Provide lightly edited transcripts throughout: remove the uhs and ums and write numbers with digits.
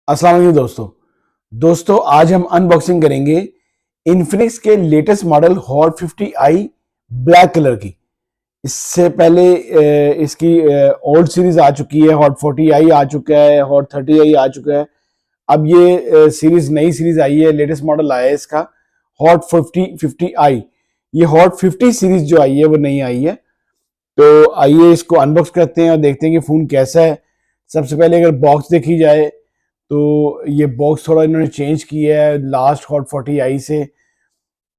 अस्सलाम वालेकुम दोस्तों आज हम अनबॉक्सिंग करेंगे इन्फिनिक्स के latest model hot 50i black colour की। इससे पहले इसकी ओल्ड सीरीज आ चुकी है, हॉट 40i आ चुका है, हॉट 30i आ चुका है। अब ये सीरीज नई सीरीज आई है, लेटेस्ट मॉडल आया है इसका हॉट 50i। ये हॉट 50 सीरीज जो आई है वो नई आई है। तो आइए इसको अनबॉक्स करते हैं और देखते हैं कि फ़ोन कैसा है। सबसे पहले अगर बॉक्स देखी जाए तो ये बॉक्स थोड़ा इन्होंने चेंज किया है लास्ट हॉट 40i से।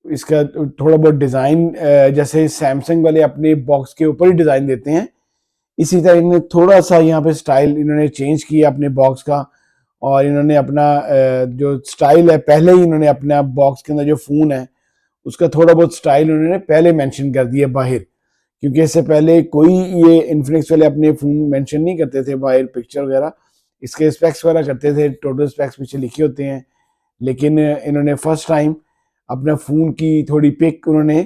इसका थोड़ा बहुत डिज़ाइन जैसे सैमसंग वाले अपने बॉक्स के ऊपर ही डिज़ाइन देते हैं, इसी तरह इन्होंने थोड़ा सा यहाँ पे स्टाइल इन्होंने चेंज किया अपने बॉक्स का। और इन्होंने अपना जो स्टाइल है, पहले ही इन्होंने अपना बॉक्स के अंदर जो फ़ोन है उसका थोड़ा बहुत स्टाइल उन्होंने पहले मेंशन कर दिया बाहर, क्योंकि इससे पहले कोई ये इन्फिनिक्स वाले अपने फ़ोन मेंशन नहीं करते थे बाहर पिक्चर वगैरह। इसके स्पेक्स वगैरह करते थे, टोटल स्पेक्स पीछे लिखे होते हैं, लेकिन इन्होंने फर्स्ट टाइम अपना फ़ोन की थोड़ी पिक उन्होंने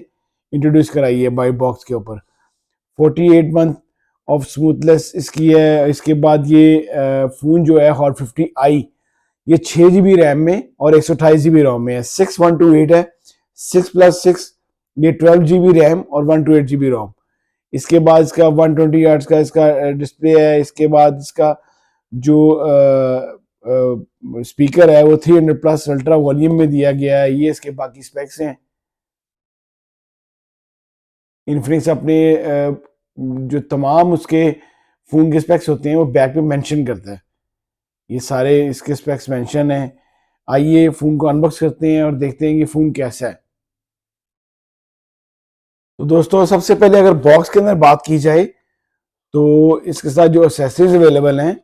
इंट्रोड्यूस कराई है बाई बॉक्स के ऊपर। 48 मंथ ऑफ स्मूथनेस इसकी है। इसके बाद ये फ़ोन जो है हॉट 50i, ये 6 GB रैम में और 128 GB रोम में है। 6128 है, 6+6 ये 12 GB रैम और 128 GB रोम। इसके बाद इसका 120 हर्ट्ज का इसका डिस्प्ले है। इसके बाद इसका जो स्पीकर है वो 300+ अल्ट्रा वॉल्यूम में दिया गया है। ये इसके बाकी स्पेक्स हैं। इन्फिनिक्स अपने जो तमाम उसके फ़ोन के स्पेक्स होते हैं वो बैक पे मेंशन करता है। ये सारे इसके स्पेक्स मेंशन हैं। आइए फ़ोन को अनबॉक्स करते हैं और देखते हैं कि फ़ोन कैसा है। तो दोस्तों सबसे पहले अगर बॉक्स के अंदर बात की जाए तो इसके साथ जो एक्सेसरीज अवेलेबल हैं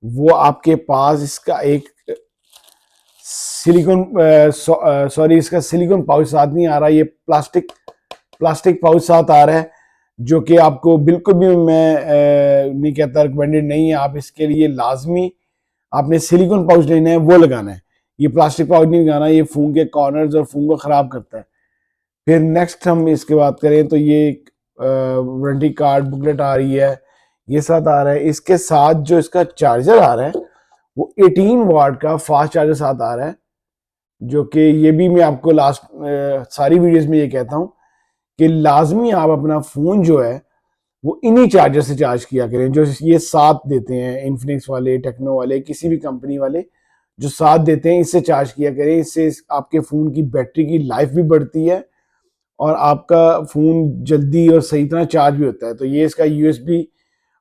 वो आपके पास इसका एक सिलिकॉन सॉरी इसका सिलिकॉन पाउच साथ नहीं आ रहा, ये प्लास्टिक पाउच साथ आ रहा है, जो कि आपको बिल्कुल भी मैं नहीं कहता, रिकमेंडेड नहीं है। आप इसके लिए लाजमी आपने सिलिकॉन पाउच लेना है, वो लगाना है। ये प्लास्टिक पाउच नहीं लगाना, ये फ़ोन के कॉर्नर्स और फ़ोन को ख़राब करता है। फिर नेक्स्ट हम इसकी बात करें तो ये वारंटी कार्ड बुकलेट आ रही है, ये साथ आ रहा है। इसके साथ जो इसका चार्जर आ रहा है वो 18 वाट का फास्ट चार्जर साथ आ रहा है, जो कि ये भी मैं आपको लास्ट सारी वीडियोस में ये कहता हूँ कि लाजमी आप अपना फ़ोन जो है वो इन्हीं चार्जर से चार्ज किया करें, जो ये साथ देते हैं इन्फिनिक्स वाले, टेक्नो वाले, किसी भी कंपनी वाले जो साथ देते हैं, इससे चार्ज किया करें। इससे आपके फ़ोन की बैटरी की लाइफ भी बढ़ती है और आपका फ़ोन जल्दी और सही तरह चार्ज भी होता है। तो ये इसका USB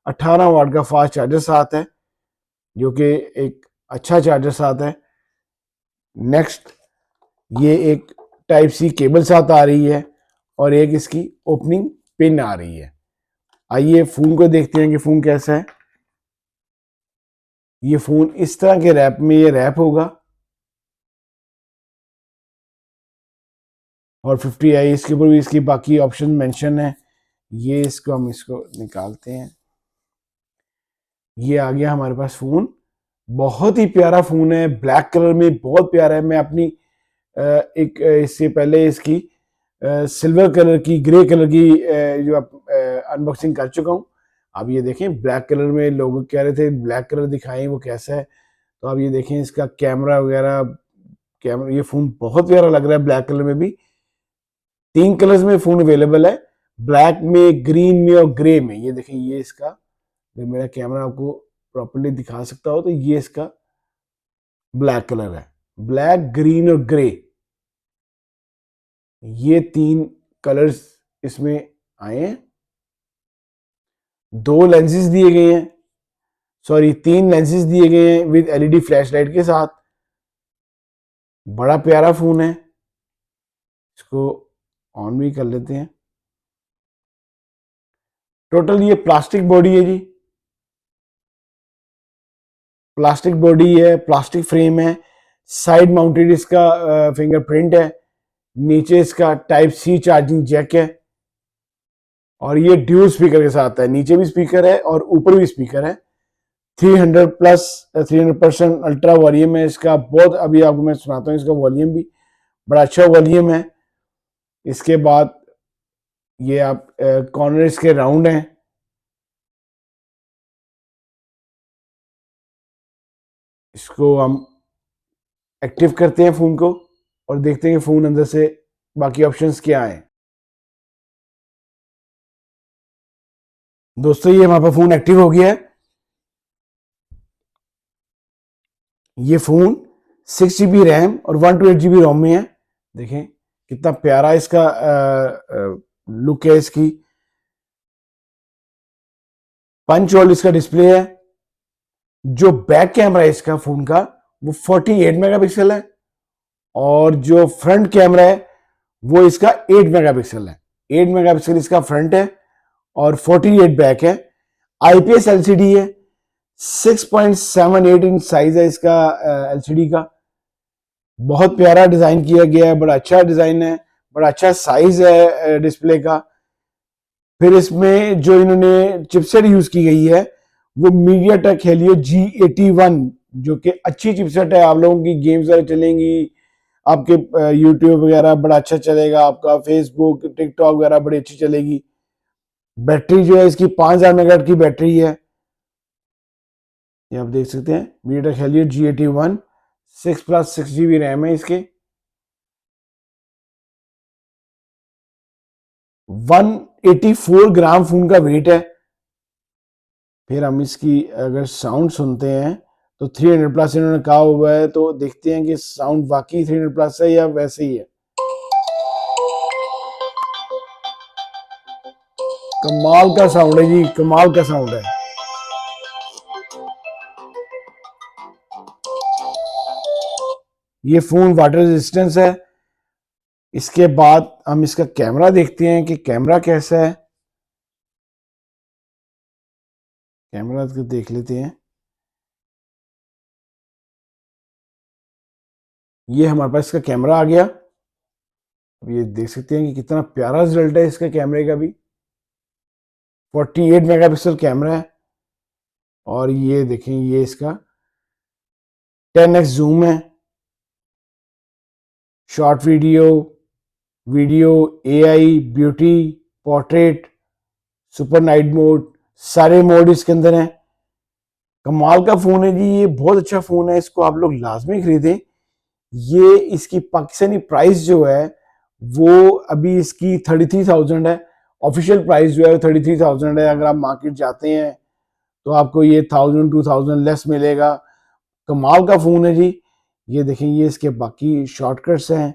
18 वाट का फास्ट चार्जर साथ है, जो कि एक अच्छा चार्जर साथ है। नेक्स्ट ये एक टाइप सी केबल साथ आ रही है और एक इसकी ओपनिंग पिन आ रही है। आइए फ़ोन को देखते हैं कि फ़ोन कैसा है। ये फ़ोन इस तरह के रैप में ये रैप होगा और 50i इसके ऊपर भी इसकी बाकी ऑप्शन मेंशन है। ये इसको हम इसको निकालते हैं। ये आ गया हमारे पास फ़ोन। बहुत ही प्यारा फ़ोन है, ब्लैक कलर में बहुत प्यारा है। मैं अपनी एक इससे पहले इसकी सिल्वर कलर की, ग्रे कलर की जो अनबॉक्सिंग कर चुका हूँ। अब ये देखें ब्लैक कलर में, लोग कह रहे थे ब्लैक कलर दिखाएं वो कैसा है, तो अब ये देखें इसका कैमरा वगैरह। कैमरा, ये फ़ोन बहुत प्यारा लग रहा है ब्लैक कलर में भी। 3 कलर्स में फ़ोन अवेलेबल है, ब्लैक में, ग्रीन में और ग्रे में। ये देखें, ये इसका, अगर मेरा कैमरा आपको प्रॉपर्ली दिखा सकता हो तो ये इसका ब्लैक कलर है। ब्लैक, ग्रीन और ग्रे, ये 3 कलर्स इसमें आए हैं। 2 लेंसेज दिए गए हैं, सॉरी 3 लेंसेज दिए गए हैं विद LED फ्लैश लाइट के साथ। बड़ा प्यारा फ़ोन है। इसको ऑन भी कर लेते हैं। टोटल ये प्लास्टिक बॉडी है जी, प्लास्टिक बॉडी है, प्लास्टिक फ्रेम है। साइड माउंटेड इसका फिंगरप्रिंट है। नीचे इसका टाइप सी चार्जिंग जैक है और ये ड्यूल स्पीकर के साथ है। नीचे भी स्पीकर है और ऊपर भी स्पीकर है। 300% अल्ट्रा वॉल्यूम है इसका। बहुत, अभी आपको मैं सुनाता हूँ, इसका वॉल्यूम भी बड़ा अच्छा वॉल्यूम है। इसके बाद ये आप कॉर्नर इसके राउंड हैं। इसको हम एक्टिव करते हैं फ़ोन को और देखते हैं कि फ़ोन अंदर से बाकी ऑप्शंस क्या हैं। दोस्तों ये हमारे पास फ़ोन एक्टिव हो गया है। ये फ़ोन 6 GB रैम और 128 GB रोम में है। देखें कितना प्यारा इसका लुक है इसकी। पंच होल इसका डिस्प्ले है। जो बैक कैमरा है इसका फ़ोन का वो 48 मेगापिक्सल है और जो फ्रंट कैमरा है वो इसका 8 मेगापिक्सल है। 8 मेगापिक्सल इसका फ्रंट है और 48 बैक है। आईपीएस एलसीडी है। 6.78 इंच साइज है इसका एलसीडी का। बहुत प्यारा डिजाइन किया गया है, बड़ा अच्छा डिजाइन है, बड़ा अच्छा साइज है डिस्प्ले का। फिर इसमें जो इन्होंने चिपसेट यूज की गई है वो मीडियाटेक हेलियो G81, जो कि अच्छी चिपसेट है। आप लोगों की गेम्स वगैरह चलेंगी, आपके यूट्यूब वगैरह बड़ा अच्छा चलेगा, आपका फेसबुक टिकटॉक वगैरह बड़ी अच्छी चलेगी। बैटरी जो है इसकी 5000 मेगाहर्ट्ज की बैटरी है। ये आप देख सकते हैं MediaTek Helio G81, 6+6 GB RAM है इसके। 184 ग्राम फोन का वेट है। फिर हम इसकी अगर साउंड सुनते हैं तो 300+ इन्होंने कहा हुआ है, तो देखते हैं कि साउंड वाकई 300+ है या वैसे ही है। कमाल का साउंड है जी, कमाल का साउंड है। ये फोन वाटर रेजिस्टेंस है। इसके बाद हम इसका कैमरा देखते हैं कि कैमरा कैसा है। कैमरा को देख लेते हैं। ये हमारे पास इसका कैमरा आ गया। अब ये देख सकते हैं कि कितना प्यारा रिजल्ट है इसका कैमरे का भी। 48 मेगापिक्सल कैमरा है और ये देखें ये इसका 10x जूम है। Short video, AI, beauty, portrait, super night mode, सारे मोड इसके अंदर हैं। कमाल का फोन है जी, ये बहुत अच्छा फोन है, इसको आप लोग लाजमी खरीदें। ये इसकी पाकिस्तानी प्राइस जो है वो अभी इसकी 33,000 है। ऑफिशियल प्राइस जो है 33,000 है। अगर आप मार्केट जाते हैं तो आपको ये 1000-2000 लेस मिलेगा। कमाल का फोन है जी। ये देखें ये इसके बाकी शॉर्टकट्स हैं।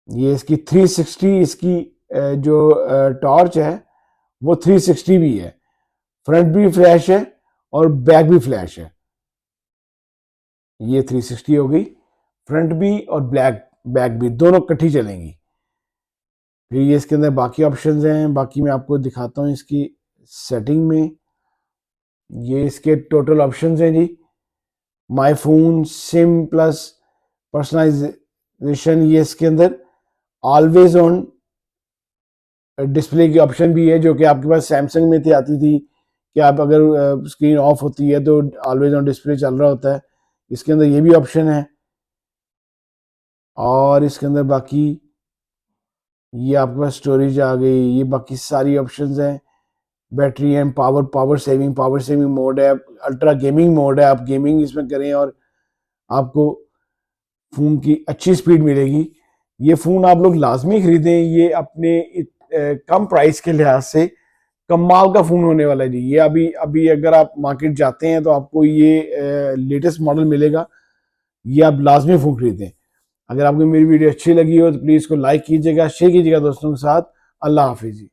ये इसकी 360 इसकी जो टॉर्च है वो 360 भी है। फ्रंट भी फ्लैश है और बैक भी फ्लैश है। ये 360 हो गई, फ्रंट भी और बैक भी दोनों इकट्ठी चलेंगी। फिर ये इसके अंदर बाकी ऑप्शंस हैं, बाकी मैं आपको दिखाता हूँ इसकी सेटिंग में। ये इसके टोटल ऑप्शंस हैं जी। My phone, SIM plus personalisation, ये इसके अंदर ऑलवेज ऑन डिस्प्ले की ऑप्शन भी है, जो कि आपके पास सैमसंग में थी आती थी कि आप अगर स्क्रीन ऑफ होती है तो ऑलवेज ऑन डिस्प्ले चल रहा होता है। इसके अंदर ये भी ऑप्शन है। और इसके अंदर बाकी ये आपके पास स्टोरेज आ गई, ये बाकी सारी ऑप्शंस हैं। Battery and power saving mode है, अल्ट्रा गेमिंग मोड है, आप गेमिंग इसमें करें और आपको फ़ोन की अच्छी स्पीड मिलेगी। ये फ़ोन आप लोग लाजमी खरीदें, ये अपने कम प्राइस के लिहाज से कमाल का फ़ोन होने वाला है जी। ये अभी अभी अगर आप मार्केट जाते हैं तो आपको ये लेटेस्ट मॉडल मिलेगा। ये आप लाजमी फ़ोन खरीदें। अगर आपको मेरी वीडियो अच्छी लगी हो तो प्लीज़ इसको लाइक कीजिएगा, शेयर कीजिएगा दोस्तों के साथ। अल्लाह हाफिज़ जी।